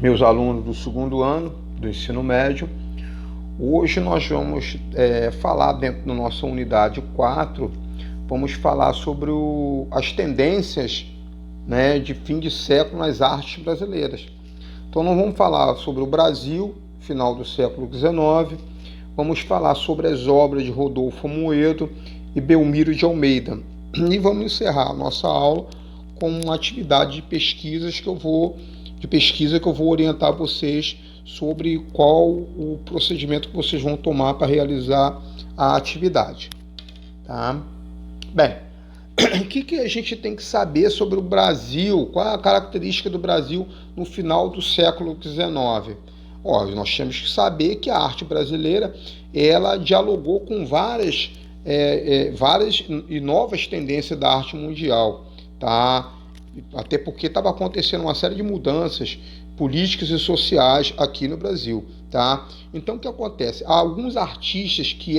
meus alunos do segundo ano do ensino médio. Hoje nós vamos falar dentro da nossa unidade 4, vamos falar sobre as tendências, né, de fim de século nas artes brasileiras. Então nós vamos falar sobre o Brasil, final do século XIX, vamos falar sobre as obras de Rodolfo Amoedo e Belmiro de Almeida. E vamos encerrar a nossa aula com uma atividade de pesquisa que eu vou orientar vocês sobre qual o procedimento que vocês vão tomar para realizar a atividade. Tá? Bem, o que a gente tem que saber sobre o Brasil? Qual é a característica do Brasil no final do século XIX? Nós temos que saber que a arte brasileira ela dialogou com várias e novas tendências da arte mundial, tá? Até porque estava acontecendo uma série de mudanças políticas e sociais aqui no Brasil, tá? Então o que acontece? Há alguns artistas que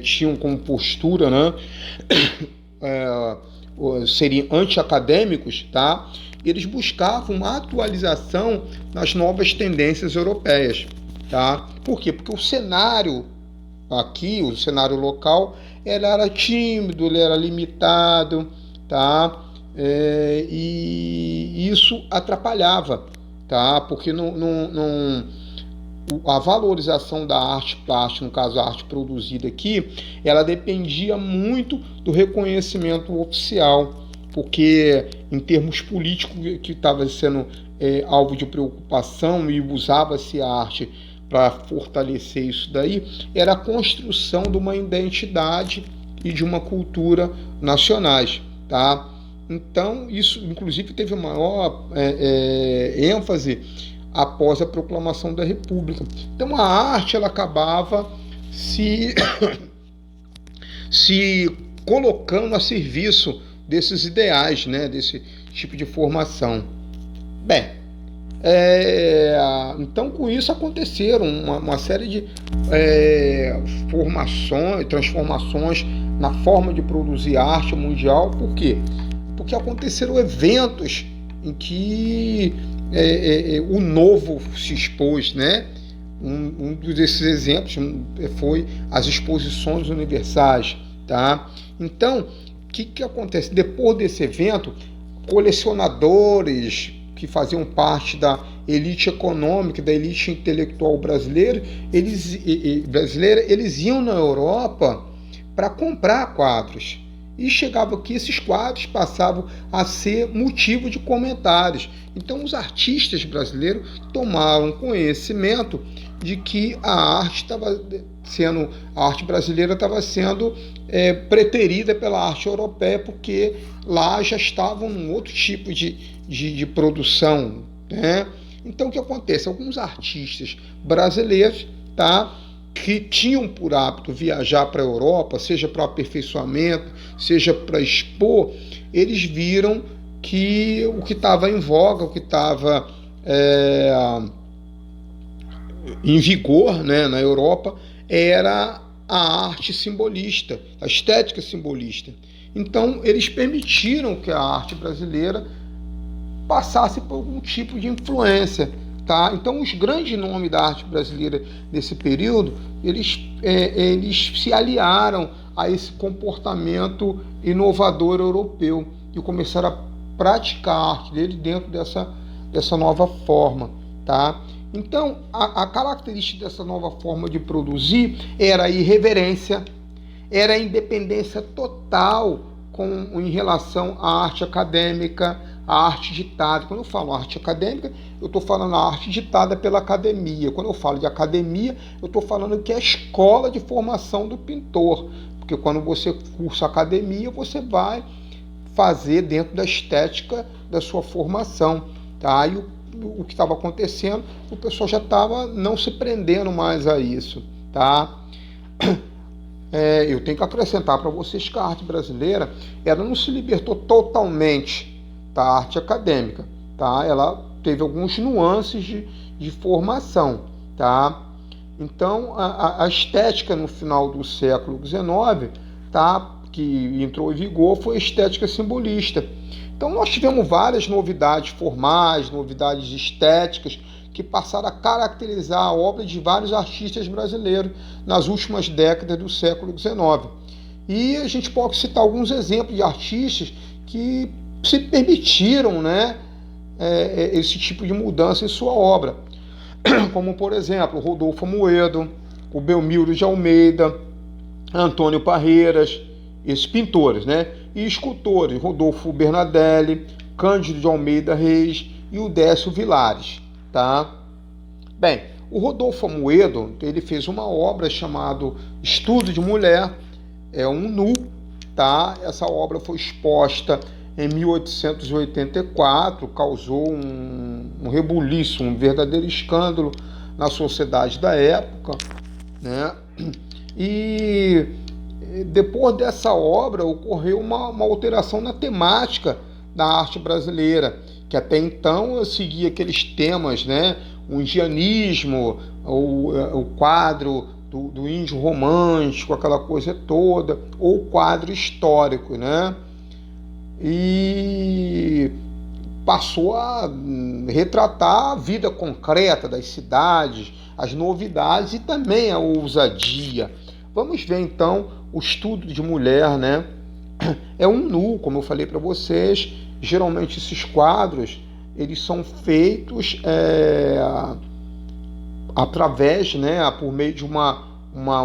tinham como postura, né, seriam anti-acadêmicos, tá? Eles buscavam uma atualização nas novas tendências europeias, tá? Por quê? Porque o cenário aqui, o cenário local, ele era tímido, ele era limitado, tá? E isso atrapalhava, tá? Porque a valorização da arte plástica, no caso a arte produzida aqui, ela dependia muito do reconhecimento oficial, porque em termos políticos que estava sendo alvo de preocupação e usava-se a arte para fortalecer isso daí, era a construção de uma identidade e de uma cultura nacionais, tá? Então, isso, inclusive, teve maior ênfase após a proclamação da República. Então, a arte ela acabava se colocando a serviço desses ideais, né, desse tipo de formação. Bem, então, com isso aconteceram uma série de transformações na forma de produzir arte mundial. Por quê? Porque aconteceram eventos em que o novo se expôs, né? Um desses exemplos foi as exposições universais, tá? Então, o que acontece? Depois desse evento, colecionadores que faziam parte da elite econômica, da elite intelectual brasileira, eles iam na Europa para comprar quadros. E chegava aqui, esses quadros passavam a ser motivo de comentários. Então os artistas brasileiros tomaram conhecimento de que a arte brasileira estava sendo preterida pela arte europeia, porque lá já estava um outro tipo de produção, né? Então o que acontece? Alguns artistas brasileiros, tá, que tinham por hábito viajar para a Europa, seja para aperfeiçoamento, seja para expor, eles viram que o que estava em voga, o que estava em vigor, né, na Europa, era a arte simbolista, a estética simbolista. Então, eles permitiram que a arte brasileira passasse por algum tipo de influência. Tá? Então, os grandes nomes da arte brasileira desse período, eles se aliaram a esse comportamento inovador europeu e começaram a praticar a arte dele dentro dessa nova forma. Tá? Então, a característica dessa nova forma de produzir era a irreverência, era a independência total em relação à arte acadêmica, a arte ditada. Quando eu falo arte acadêmica, eu estou falando a arte ditada pela academia. Quando eu falo de academia, eu estou falando que é a escola de formação do pintor. Porque quando você cursa academia, você vai fazer dentro da estética da sua formação. Tá? E o que estava acontecendo, o pessoal já estava não se prendendo mais a isso. Tá? Eu tenho que acrescentar para vocês que a arte brasileira ela não se libertou totalmente da arte acadêmica, tá? Ela teve alguns nuances de formação, tá? Então, a estética no final do século XIX, tá? que entrou em vigor foi a estética simbolista. Então nós tivemos várias novidades formais, novidades estéticas, que passaram a caracterizar a obra de vários artistas brasileiros nas últimas décadas do século XIX. E a gente pode citar alguns exemplos de artistas que se permitiram, né, esse tipo de mudança em sua obra, como, por exemplo, Rodolfo Amoedo, o Belmiro de Almeida, Antônio Parreiras, esses pintores, né? E escultores, Rodolfo Bernadelli, Cândido de Almeida Reis e o Décio Vilares, tá? Bem, o Rodolfo Amoedo, ele fez uma obra chamada Estudo de Mulher, é um nu, tá? Essa obra foi exposta em 1884, causou um rebuliço, um verdadeiro escândalo na sociedade da época, né? E depois dessa obra ocorreu uma alteração na temática da arte brasileira, que até então seguia aqueles temas, né? O indianismo, o quadro do índio romântico, aquela coisa toda, ou o quadro histórico, né? E passou a retratar a vida concreta das cidades, as novidades e também a ousadia. Vamos ver então o estudo de mulher, né? É um nu, como eu falei para vocês. Geralmente esses quadros eles são feitos através, né, por meio de uma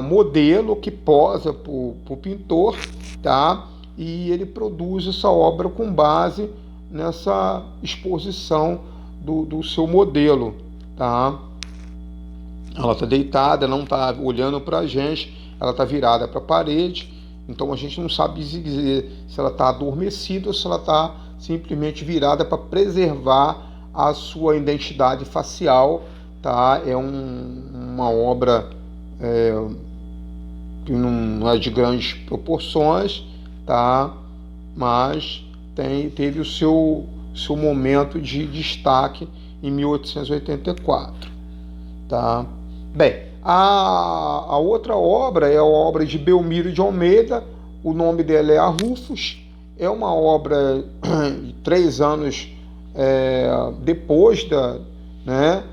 modelo que posa para o pintor, tá? E ele produz essa obra com base nessa exposição do seu modelo, tá? Ela está deitada, não está olhando para a gente, ela está virada para a parede, então a gente não sabe dizer se ela está adormecida ou se ela está simplesmente virada para preservar a sua identidade facial, tá? É uma obra que não é de grandes proporções, tá? Mas teve o seu momento de destaque em 1884, tá? Bem, a outra obra é a obra de Belmiro de Almeida, o nome dela é A Rufus, é uma obra de 3 anos depois né?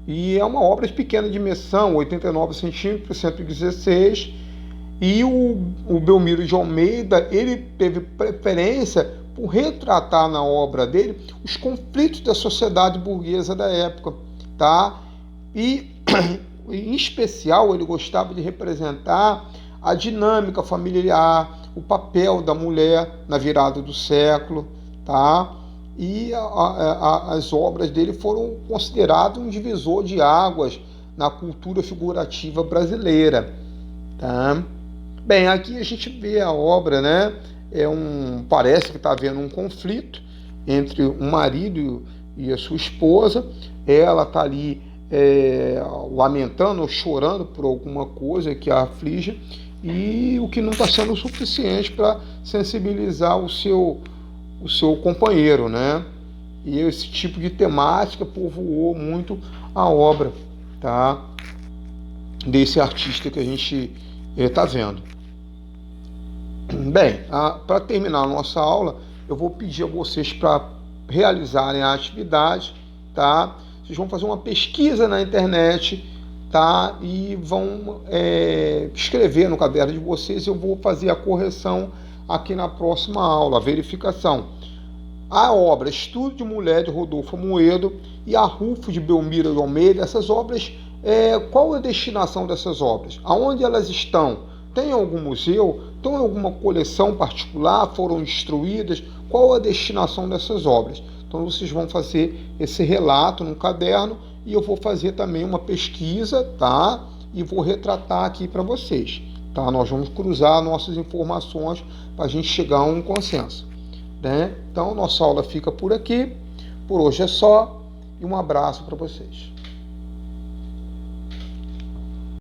E é uma obra de pequena dimensão, 89 centímetros por 116, e o Belmiro de Almeida, ele teve preferência por retratar na obra dele os conflitos da sociedade burguesa da época, tá? E, em especial, ele gostava de representar a dinâmica familiar, o papel da mulher na virada do século, tá? E as obras dele foram consideradas um divisor de águas na cultura figurativa brasileira, tá? Bem, aqui a gente vê a obra, né? Parece que está havendo um conflito entre um marido e a sua esposa. Ela está ali lamentando ou chorando por alguma coisa que a aflige, e o que não está sendo suficiente para sensibilizar o seu companheiro, né? E esse tipo de temática povoou muito a obra, tá? Desse artista que a gente está vendo. Bem, para terminar a nossa aula, eu vou pedir a vocês para realizarem a atividade, tá? Vocês vão fazer uma pesquisa na internet, tá? E vão escrever no caderno de vocês. Eu vou fazer a correção aqui na próxima aula, a verificação. A obra Estudo de Mulher, de Rodolfo Amoedo, e A Rufus, de Belmiro de Almeida, essas obras, qual é a destinação dessas obras? Aonde elas estão? Tem algum museu? Tem alguma coleção particular? Foram destruídas? Qual a destinação dessas obras? Então vocês vão fazer esse relato no caderno, e eu vou fazer também uma pesquisa, tá? E vou retratar aqui para vocês, tá? Nós vamos cruzar nossas informações para a gente chegar a um consenso, né? Então nossa aula fica por aqui. Por hoje é só, e um abraço para vocês.